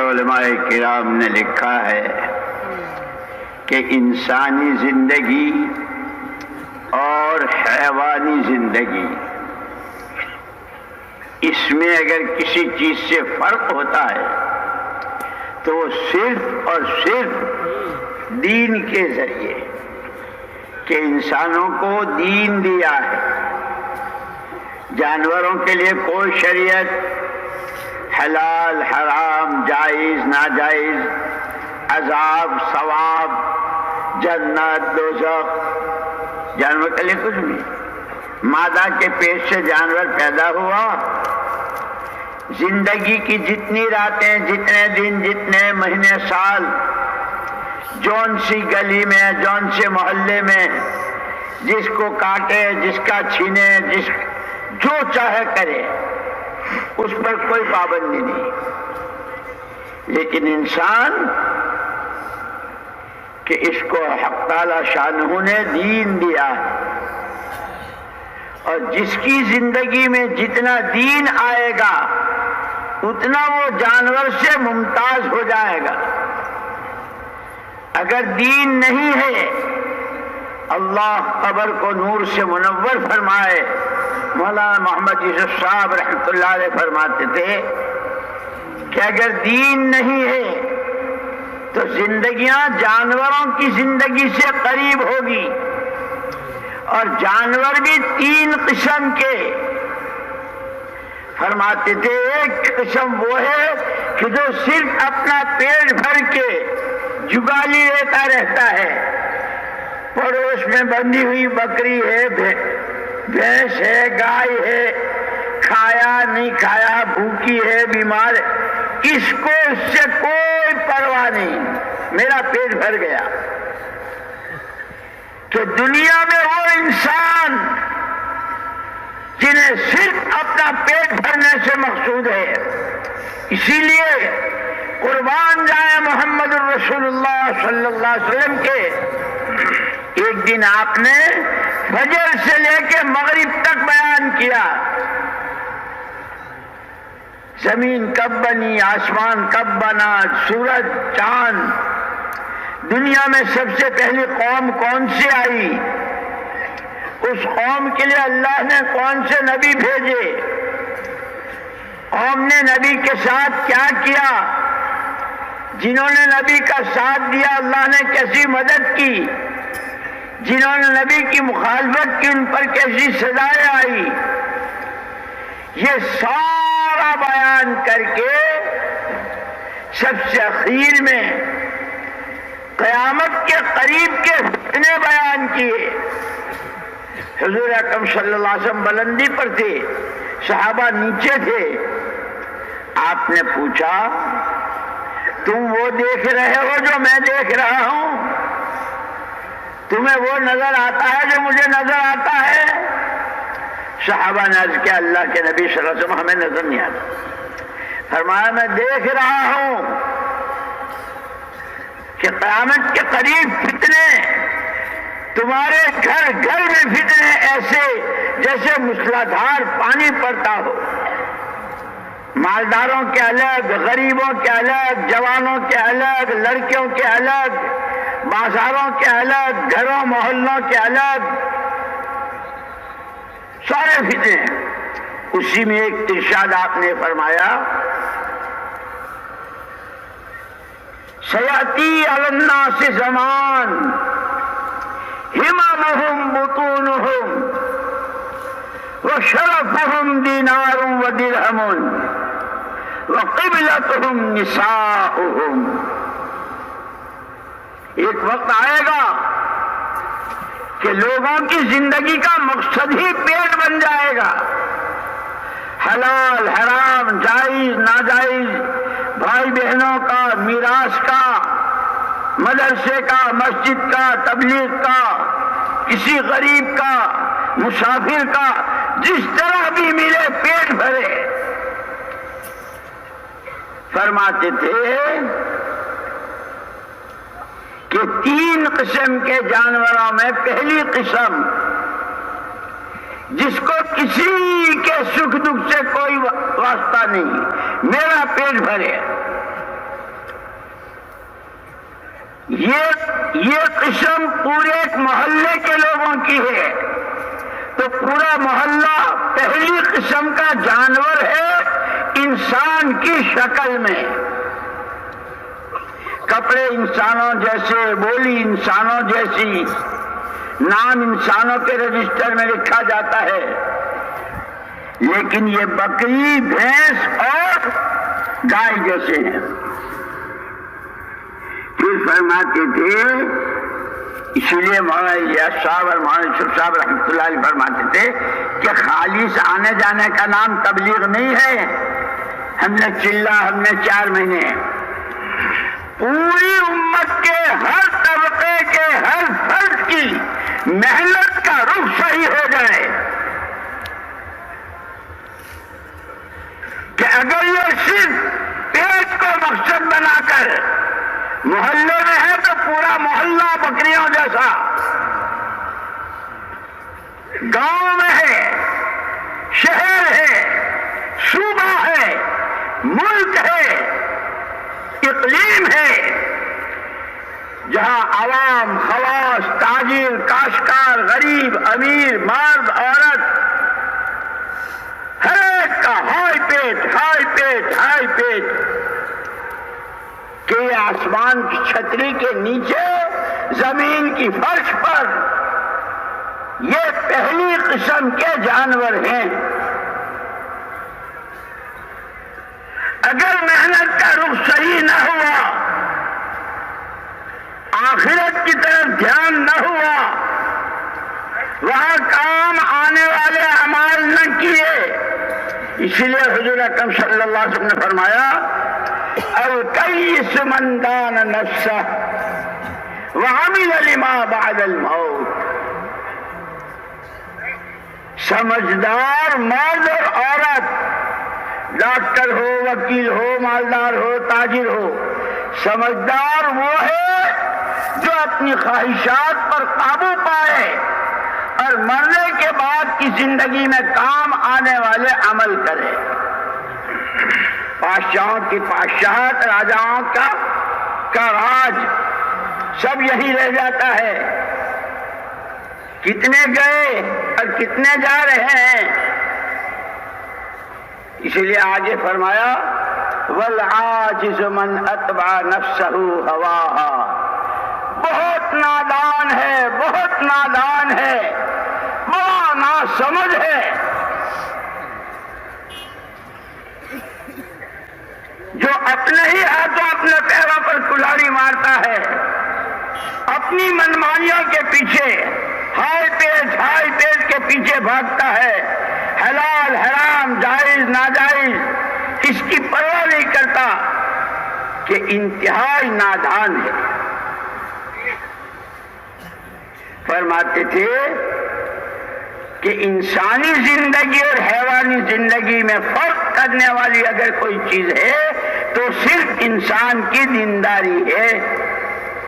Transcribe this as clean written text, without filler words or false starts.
علماء کرام نے لکھا ہے کہ انسانی زندگی اور حیوانی زندگی، اس میں اگر کسی چیز سے فرق ہوتا ہے تو وہ صرف اور صرف دین کے ذریعے، کہ انسانوں کو دین دیا ہے۔ جانوروں کے لیے کوئی شریعت، حلال حرام، جائز ناجائز، عذاب ثواب، جنت دوزخ، جانور کے لیے کچھ بھی۔ مادہ کے پیٹ سے جانور پیدا ہوا، زندگی کی جتنی راتیں، جتنے دن، جتنے مہینے، سال، جون سی گلی میں، جون سے محلے میں، جس کو کاٹے، جس کا چھینے، جو چاہے کرے، اس پر کوئی پابندی نہیں۔ لیکن انسان کہ اس کو حق تعالی شانہ نے دین دیا ہے، اور جس کی زندگی میں جتنا دین آئے گا اتنا وہ جانور سے ممتاز ہو جائے گا۔ اگر دین نہیں ہے، اللہ قبر کو نور سے منور فرمائے۔ مولانا محمد یوسف صاحب رحمۃ اللہ علیہ فرماتے تھے کہ اگر دین نہیں ہے تو زندگیاں جانوروں کی زندگی سے قریب ہوگی، اور جانور بھی تین قسم کے۔ فرماتے تھے ایک قسم وہ ہے کہ جو صرف اپنا پیٹ بھر کے جگالی لیتا رہتا ہے، پڑوس میں بندھی ہوئی بکری ہے، بھینس ہے، گائے ہے، کھایا نہیں کھایا، بھوکی ہے، بیمار ہے، اس کو اس سے کوئی پرواہ نہیں، میرا پیٹ بھر گیا۔ کہ دنیا میں وہ انسان جنہیں صرف اپنا پیٹ بھرنے سے مقصود ہے، اسی لیے قربان جائے محمد الرسول اللہ صلی اللہ علیہ وسلم کے ایک دن آپ نے فجر سے لے کے مغرب تک بیان کیا، زمین کب بنی، آسمان کب بنا، سورج، چاند، دنیا میں سب سے پہلی قوم کون سی آئی، اس قوم کے لیے اللہ نے کون سے نبی بھیجے، قوم نے نبی کے ساتھ کیا کیا، جنہوں نے نبی کا ساتھ دیا اللہ نے کیسی مدد کی، جنہوں نے نبی کی مخالفت کی ان پر کیسی سزائیں آئی۔ یہ سارا بیان کر کے سب سے اخیر میں قیامت کے قریب کے فتنے بیان کیے۔ حضور اکرم صلی اللہ علیہ وسلم بلندی پر تھے، صحابہ نیچے تھے۔ آپ نے پوچھا تم وہ دیکھ رہے ہو جو میں دیکھ رہا ہوں؟ تمہیں وہ نظر آتا ہے جو مجھے نظر آتا ہے؟ صحابہ نے عرض کیا اللہ کے نبی صلی اللہ علیہ وسلم ہمیں نظر نہیں آتا۔ فرمایا میں دیکھ رہا ہوں کہ قیامت کے قریب فتنے، تمہارے گھر گھر میں فتنے ایسے جیسے موسلادھار پانی پڑتا ہو، مالداروں کے الگ، غریبوں کے الگ، جوانوں کے الگ، لڑکیوں کے الگ، بازاروں کے الگ، گھروں محلوں کے الگ، سارے فتنے۔ اسی میں ایک ارشاد آپ نے فرمایا سیاتی علی الناس زمان ہممہم بطونہم وشرفہم دینار و درہم وقبلتہم نساؤہم۔ ایک وقت آئے گا کہ لوگوں کی زندگی کا مقصد ہی پیٹ بن جائے گا، حلال حرام، جائز ناجائز، بھائی بہنوں کا، میراث کا، مدرسے کا، مسجد کا، تبلیغ کا، کسی غریب کا، مسافر کا، جس طرح بھی ملے پیٹ بھرے۔ فرماتے تھے کہ تین قسم کے جانوروں میں پہلی قسم جس کو کسی کے سکھ دکھ سے کوئی واسطہ نہیں، میرا پیٹ بھرے، یہ قسم پورے ایک محلے کے لوگوں کی ہے، تو پورا محلہ پہلی قسم کا جانور ہے انسان کی شکل میں، کپڑے انسانوں جیسے، بولی انسانوں جیسی، نام انسانوں کے رجسٹر میں لکھا جاتا ہے، لیکن یہ بکری، بھینس اور گائے جیسے ہیں۔ پھر فرماتے تھے، اسی لیے مولانا الیاس صاحب اور مولانا یوسف صاحب رحمۃ اللہ علیہ فرماتے تھے کہ خالص آنے جانے کا نام تبلیغ نہیں ہے، ہم نے چلا، ہم نے 4 مہینے، پوری امت کے ہر طبقے کے ہر فرد کی محنت کا رخ صحیح ہو جائے کہ اگر یہ صرف پیٹ کو مقصد بنا کر محلے میں ہے تو پورا محلہ بکریوں جیسا، گاؤں میں ہے، شہر ہے، صوبہ ہے، ملک ہے، اقلیم ہے، جہاں عوام، خواص، تاجر، کاشتکار، غریب، امیر، مرد، عورت، ہر ایک کا ہائی پیٹ، ہائی پیٹ، ہائی پیٹ، کہ آسمان کی چھتری کے نیچے، زمین کی فرش پر یہ پہلی قسم کے جانور ہیں۔ اگر محنت کا رخ صحیح نہ ہوا، آخرت کی طرف دھیان نہ ہوا، وہاں کام آنے والے اعمال نہ کیے، اسی لیے حضور اکرم صلی اللہ علیہ وسلم نے فرمایا، الکیس من دان نفسہ وعمل لما بعد الموت، سمجھدار مرد اور عورت، ڈاکٹر ہو، وکیل ہو، مالدار ہو، تاجر ہو، سمجھدار وہ ہے جو اپنی خواہشات پر قابو پائے اور مرنے کے بعد کی زندگی میں کام آنے والے عمل کرے۔ بادشاہوں کی بادشاہت، راجاؤں کا راج سب یہی رہ جاتا ہے، کتنے گئے اور کتنے جا رہے ہیں۔ اسی لیے آگے فرمایا، والعاجز من اتبع نفسہ ہواہا، بہت نادان ہے، بہت نادان ہے، بڑا ناسمجھ ہے جو اپنے ہی ہاتھوں اپنے پیروں پر کلاڑی مارتا ہے، اپنی منمانیوں کے پیچھے، ہائی پیٹ کے پیچھے بھاگتا ہے، حلال حرام، جائز ناجائز اس کی پرواہ نہیں کرتا، کہ انتہائی نادان ہے۔ فرماتے تھے کہ انسانی زندگی اور حیوانی زندگی میں فرق کرنے والی اگر کوئی چیز ہے تو صرف انسان کی دینداری ہے۔